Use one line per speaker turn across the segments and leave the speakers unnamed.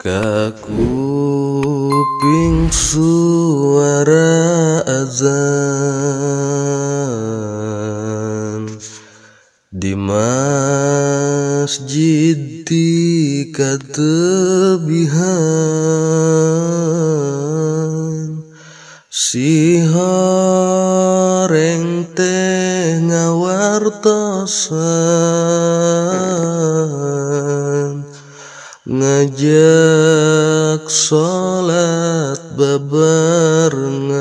Kakuping suara azan di masjid di katebihan, si horeng teh ngawartosan, ngajak sholat bebarengan.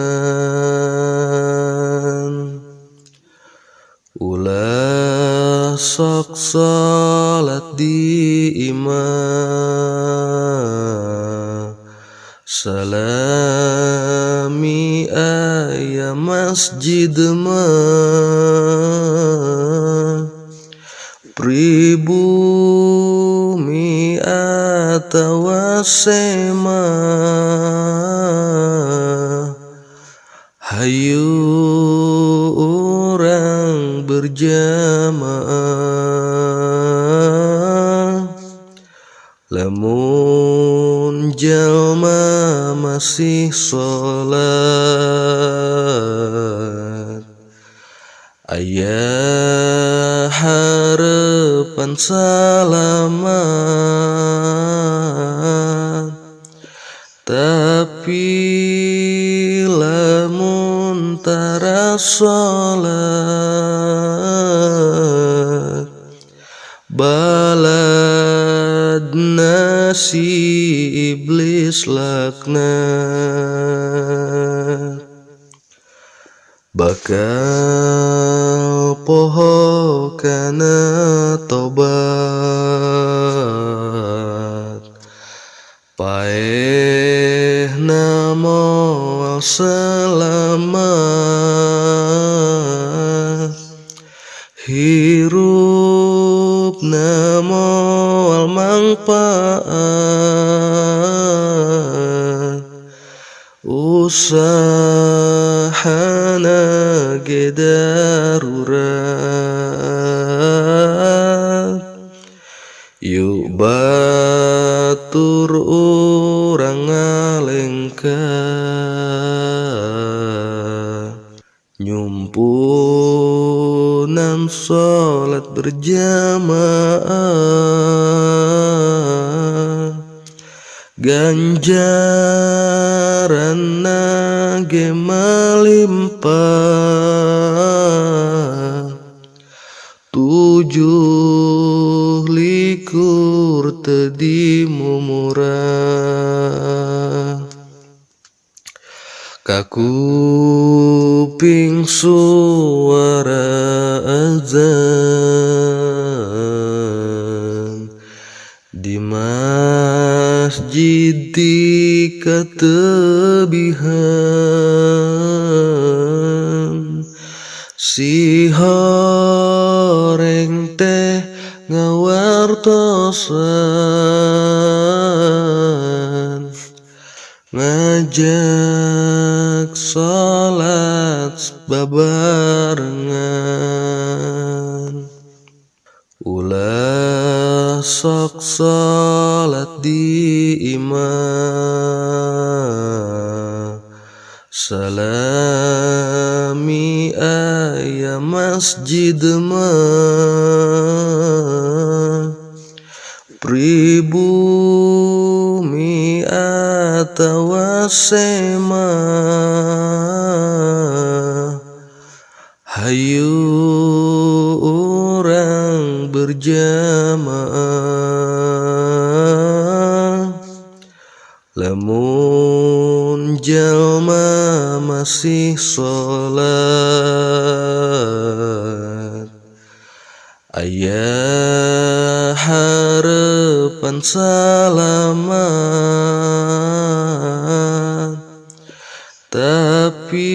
Ulah sok sholat di imah, salami aya masjid mah, pribumi atawa sema, hayu urang berjamaah. Lamun jalma masih sholat, aya harapan salamat, tapi lamun tara sholat, baladna si iblis laknat. Bakal poho kana tobat, paehna moal selamat, hirupna moal mangpaat, usahana ge darurat. Yuk batur urang ngalengka, nyumpunan sholat berjamaah, ganjaran nage malimpah, 17 tadi mumurah. Kakuping suara azan di masjid di katebihan, si horeng teh ngawartosan, ngajak sholat bebarengan. Ulah sok sholat di imah, salami aya masjid mah, pribumi atawa sema, hayu urang berjamaah. Lamun jalma masih sholat, aya harapan salamat, tapi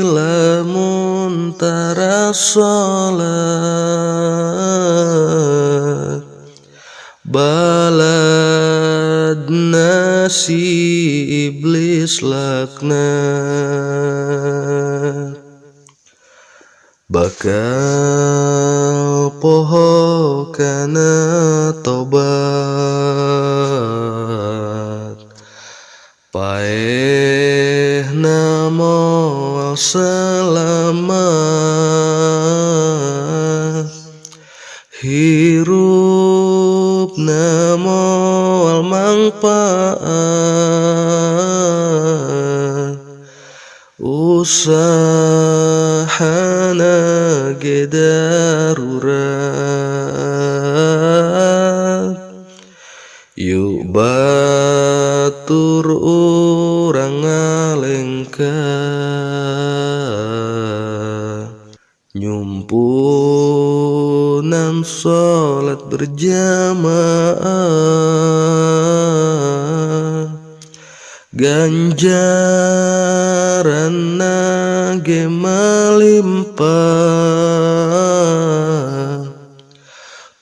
lamun tara sholat, baladna si iblis laknat. Bakal poho kana tobat, hirupna moal mangpaat usahana ge darurat. Yuk batur urang ngalengka nyumpunan sholat berjamaah ganjaran nage malimpah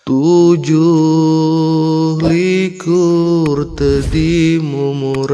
7 likur teu dimumurah.